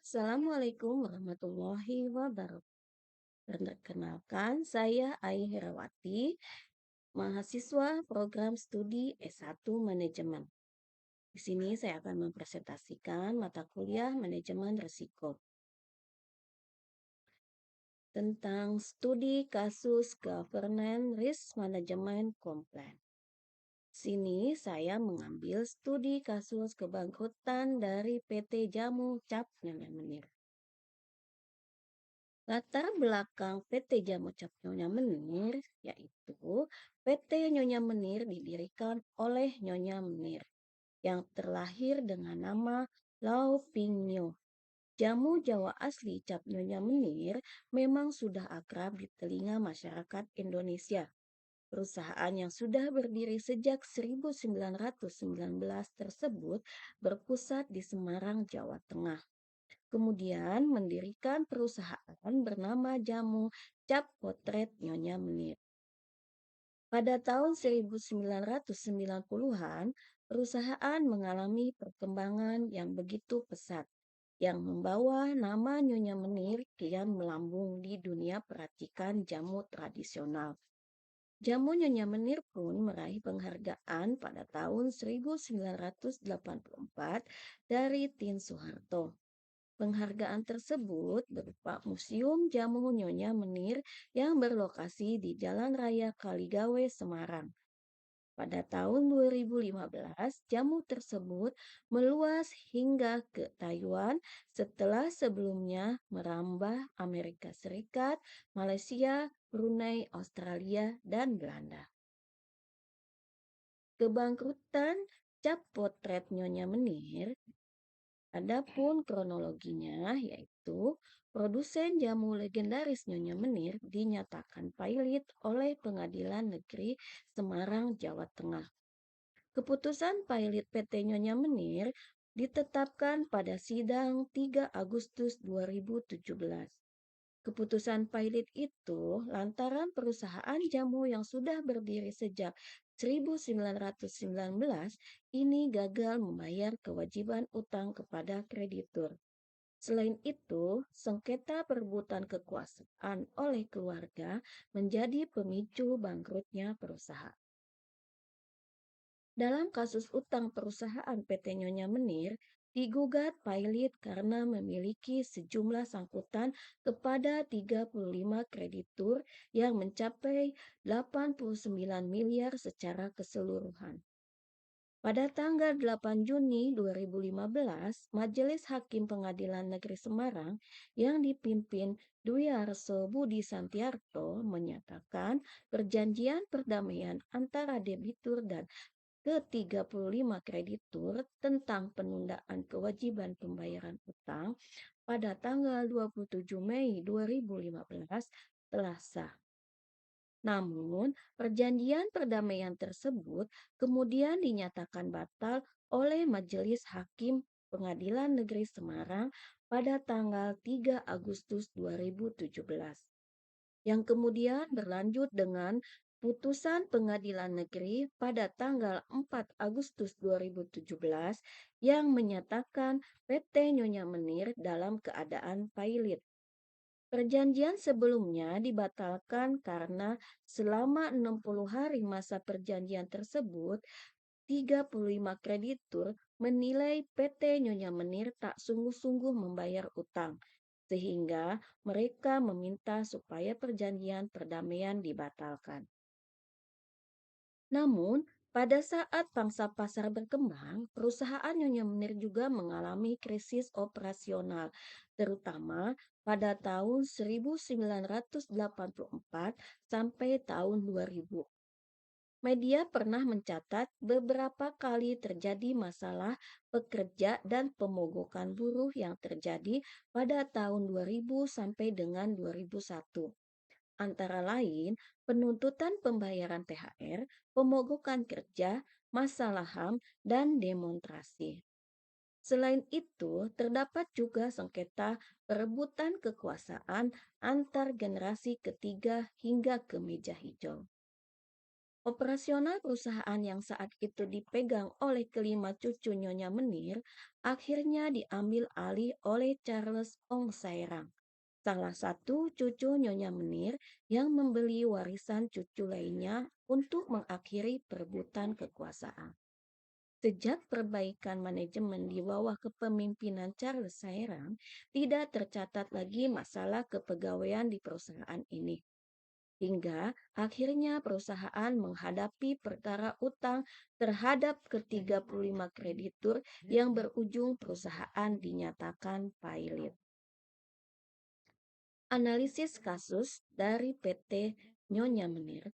Assalamualaikum warahmatullahi wabarakatuh. Perkenalkan, saya Ai Herawati, mahasiswa program studi S1 Manajemen. Di sini saya akan mempresentasikan mata kuliah Manajemen Risiko tentang studi kasus Governance Risk Management Complaint. Sini saya mengambil studi kasus kebangkrutan dari PT Jamu Cap Nyonya Menir. Latar belakang PT Jamu Cap Nyonya Menir yaitu PT Nyonya Menir didirikan oleh Nyonya Menir yang terlahir dengan nama Lau Ping Nyo. Jamu Jawa asli Cap Nyonya Menir memang sudah akrab di telinga masyarakat Indonesia. Perusahaan yang sudah berdiri sejak 1919 tersebut berpusat di Semarang, Jawa Tengah. Kemudian mendirikan perusahaan bernama Jamu Cap Potret Nyonya Menir. Pada tahun 1990-an, perusahaan mengalami perkembangan yang begitu pesat yang membawa nama Nyonya Menir kian melambung di dunia peracikan jamu tradisional. Jamu Nyonya Menir pun meraih penghargaan pada tahun 1984 dari Tin Soeharto. Penghargaan tersebut berupa Museum Jamu Nyonya Menir yang berlokasi di Jalan Raya Kaligawe, Semarang. Pada tahun 2015, jamu tersebut meluas hingga ke Taiwan setelah sebelumnya merambah Amerika Serikat, Malaysia, Brunei, Australia, dan Belanda. Kebangkrutan Cap Potret Nyonya Menir. Adapun kronologinya yaitu produsen jamu legendaris Nyonya Menir dinyatakan pailit oleh Pengadilan Negeri Semarang, Jawa Tengah. Keputusan pailit PT Nyonya Menir ditetapkan pada sidang 3 Agustus 2017. Keputusan pailit itu lantaran perusahaan jamu yang sudah berdiri sejak 1919 ini gagal membayar kewajiban utang kepada kreditur. Selain itu, sengketa perebutan kekuasaan oleh keluarga menjadi pemicu bangkrutnya perusahaan. Dalam kasus utang perusahaan PT Nyonya Menir, digugat pailit karena memiliki sejumlah sangkutan kepada 35 kreditur yang mencapai 89 miliar secara keseluruhan. Pada tanggal 8 Juni 2015, Majelis Hakim Pengadilan Negeri Semarang yang dipimpin Dwi Arso Budi Santiarto menyatakan perjanjian perdamaian antara debitur dan ke-35 kreditur tentang penundaan kewajiban pembayaran utang pada tanggal 27 Mei 2015 telah sah. Namun, perjanjian perdamaian tersebut kemudian dinyatakan batal oleh Majelis Hakim Pengadilan Negeri Semarang pada tanggal 3 Agustus 2017, yang kemudian berlanjut dengan putusan Pengadilan Negeri pada tanggal 4 Agustus 2017 yang menyatakan PT Nyonya Menir dalam keadaan pailit. Perjanjian sebelumnya dibatalkan karena selama 60 hari masa perjanjian tersebut, 35 kreditur menilai PT Nyonya Menir tak sungguh-sungguh membayar utang, sehingga mereka meminta supaya perjanjian perdamaian dibatalkan. Namun, pada saat pangsa pasar berkembang, perusahaan Nyonya Menir juga mengalami krisis operasional, terutama pada tahun 1984 sampai tahun 2000. Media pernah mencatat beberapa kali terjadi masalah pekerja dan pemogokan buruh yang terjadi pada tahun 2000 sampai dengan 2001. Antara lain, penuntutan pembayaran THR, pemogokan kerja, masalah HAM, dan demonstrasi. Selain itu, terdapat juga sengketa perebutan kekuasaan antar generasi ketiga hingga ke meja hijau. Operasional perusahaan yang saat itu dipegang oleh kelima cucu Nyonya Menir akhirnya diambil alih oleh Charles Ong Sairang, salah satu cucu Nyonya Menir yang membeli warisan cucu lainnya untuk mengakhiri perebutan kekuasaan. Sejak perbaikan manajemen di bawah kepemimpinan Charles Sairang, tidak tercatat lagi masalah kepegawaian di perusahaan ini. Hingga akhirnya perusahaan menghadapi perkara utang terhadap ke-35 kreditur yang berujung perusahaan dinyatakan pailit. Analisis kasus dari PT Nyonya Menir.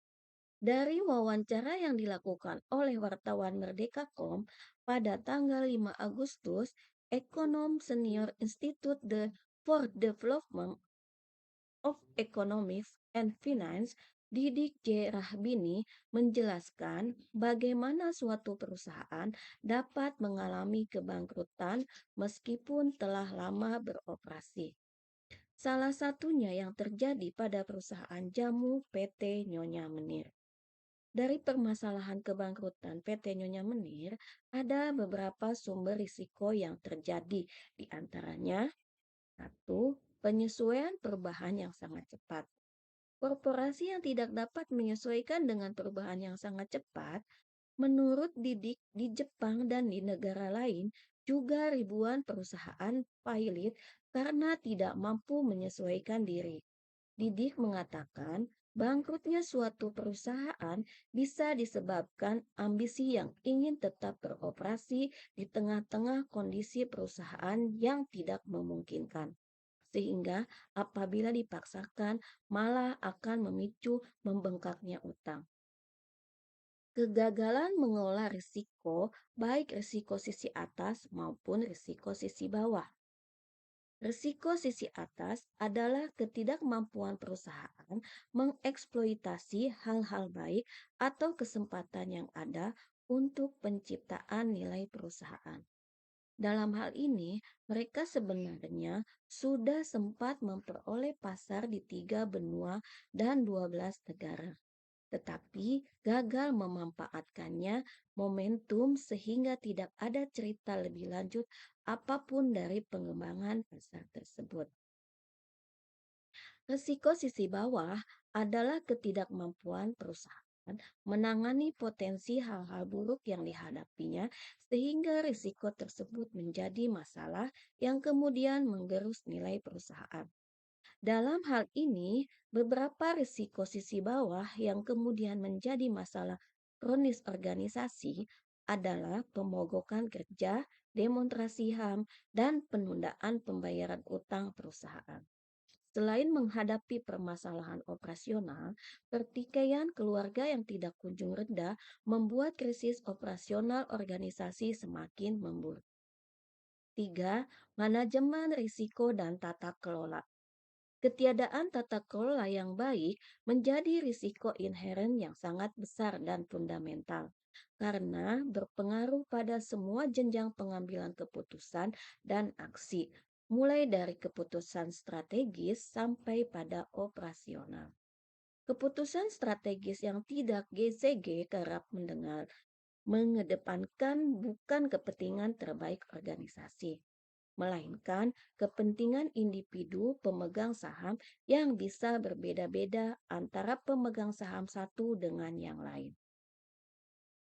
Dari wawancara yang dilakukan oleh wartawan Merdeka.com pada tanggal 5 Agustus, ekonom senior Institute for Development of Economics and Finance, Didik J. Rahbini, menjelaskan bagaimana suatu perusahaan dapat mengalami kebangkrutan meskipun telah lama beroperasi. Salah satunya yang terjadi pada perusahaan jamu PT Nyonya Menir. Dari permasalahan kebangkrutan PT Nyonya Menir, ada beberapa sumber risiko yang terjadi, di antaranya: satu, penyesuaian perubahan yang sangat cepat. Korporasi yang tidak dapat menyesuaikan dengan perubahan yang sangat cepat, menurut Didik, di Jepang dan di negara lain juga ribuan perusahaan pailit karena tidak mampu menyesuaikan diri. Didik mengatakan bangkrutnya suatu perusahaan bisa disebabkan ambisi yang ingin tetap beroperasi di tengah-tengah kondisi perusahaan yang tidak memungkinkan. Sehingga apabila dipaksakan malah akan memicu membengkaknya utang. Kegagalan mengelola risiko, baik risiko sisi atas maupun risiko sisi bawah. Risiko sisi atas adalah ketidakmampuan perusahaan mengeksploitasi hal-hal baik atau kesempatan yang ada untuk penciptaan nilai perusahaan. Dalam hal ini, mereka sebenarnya sudah sempat memperoleh pasar di 3 benua dan 12 negara, tetapi gagal memanfaatkannya momentum sehingga tidak ada cerita lebih lanjut apapun dari pengembangan pasar tersebut. Risiko sisi bawah adalah ketidakmampuan perusahaan menangani potensi hal-hal buruk yang dihadapinya sehingga risiko tersebut menjadi masalah yang kemudian menggerus nilai perusahaan. Dalam hal ini, beberapa risiko sisi bawah yang kemudian menjadi masalah kronis organisasi adalah pemogokan kerja, demonstrasi HAM, dan penundaan pembayaran utang perusahaan. Selain menghadapi permasalahan operasional, pertikaian keluarga yang tidak kunjung reda membuat krisis operasional organisasi semakin memburuk. 3. Manajemen risiko dan tata kelola. Ketiadaan tata kelola yang baik menjadi risiko inheren yang sangat besar dan fundamental karena berpengaruh pada semua jenjang pengambilan keputusan dan aksi, mulai dari keputusan strategis sampai pada operasional. Keputusan strategis yang tidak GCG kerap mengedepankan bukan kepentingan terbaik organisasi, melainkan kepentingan individu pemegang saham yang bisa berbeda-beda antara pemegang saham satu dengan yang lain.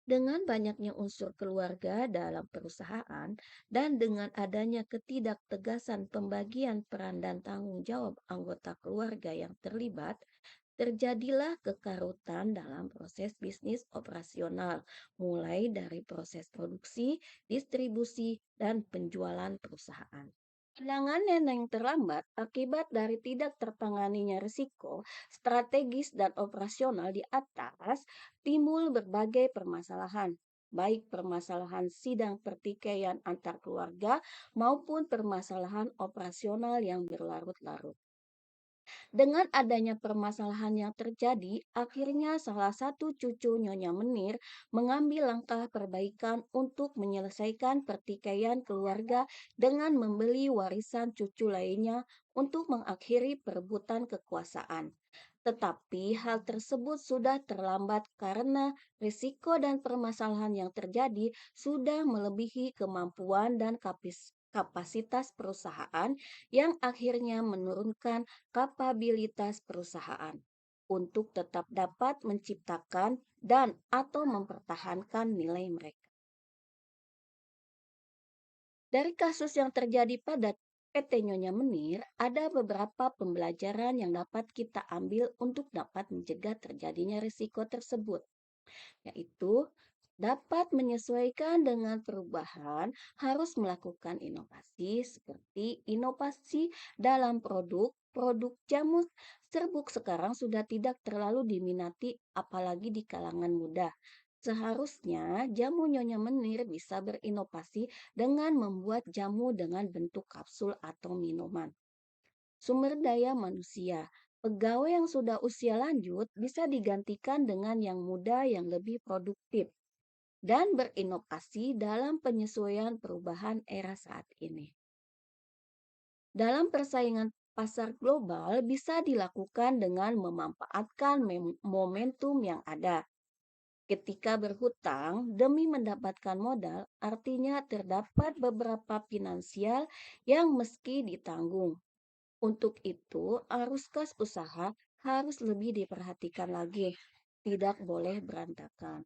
Dengan banyaknya unsur keluarga dalam perusahaan dan dengan adanya ketidaktegasan pembagian peran dan tanggung jawab anggota keluarga yang terlibat, terjadilah kekarutan dalam proses bisnis operasional, mulai dari proses produksi, distribusi, dan penjualan perusahaan. Penanganan yang terlambat akibat dari tidak tertanganinya risiko strategis dan operasional di atas timbul berbagai permasalahan, baik permasalahan sidang pertikaian antar keluarga maupun permasalahan operasional yang berlarut-larut. Dengan adanya permasalahan yang terjadi, akhirnya salah satu cucu Nyonya Menir mengambil langkah perbaikan untuk menyelesaikan pertikaian keluarga dengan membeli warisan cucu lainnya untuk mengakhiri perebutan kekuasaan. Tetapi hal tersebut sudah terlambat karena risiko dan permasalahan yang terjadi sudah melebihi kemampuan dan kapasitas perusahaan yang akhirnya menurunkan kapabilitas perusahaan untuk tetap dapat menciptakan dan atau mempertahankan nilai mereka. Dari kasus yang terjadi pada PT Nyonya Menir, ada beberapa pembelajaran yang dapat kita ambil untuk dapat mencegah terjadinya risiko tersebut, yaitu dapat menyesuaikan dengan perubahan, harus melakukan inovasi seperti inovasi dalam produk jamu serbuk sekarang sudah tidak terlalu diminati apalagi di kalangan muda. Seharusnya jamu Nyonya Menir bisa berinovasi dengan membuat jamu dengan bentuk kapsul atau minuman. Sumber daya manusia. Pegawai yang sudah usia lanjut bisa digantikan dengan yang muda yang lebih produktif dan berinovasi dalam penyesuaian perubahan era saat ini. Dalam persaingan pasar global bisa dilakukan dengan memanfaatkan momentum yang ada. Ketika berhutang demi mendapatkan modal, artinya terdapat beberapa finansial yang meski ditanggung. Untuk itu, arus kas usaha harus lebih diperhatikan lagi. Tidak boleh berantakan.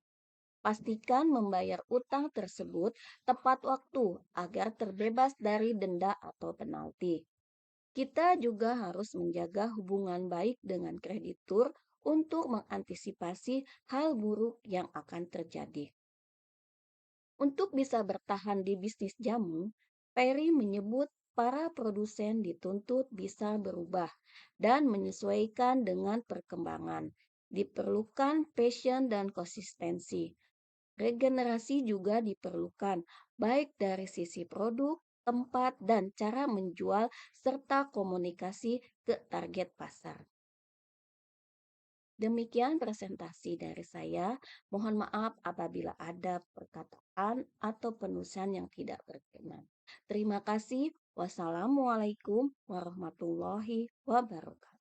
Pastikan membayar utang tersebut tepat waktu agar terbebas dari denda atau penalti. Kita juga harus menjaga hubungan baik dengan kreditur untuk mengantisipasi hal buruk yang akan terjadi. Untuk bisa bertahan di bisnis jamu, Perry menyebut para produsen dituntut bisa berubah dan menyesuaikan dengan perkembangan. Diperlukan passion dan konsistensi. Regenerasi juga diperlukan, baik dari sisi produk, tempat, dan cara menjual, serta komunikasi ke target pasar. Demikian presentasi dari saya. Mohon maaf apabila ada perkataan atau penulisan yang tidak berkenan. Terima kasih. Wassalamualaikum warahmatullahi wabarakatuh.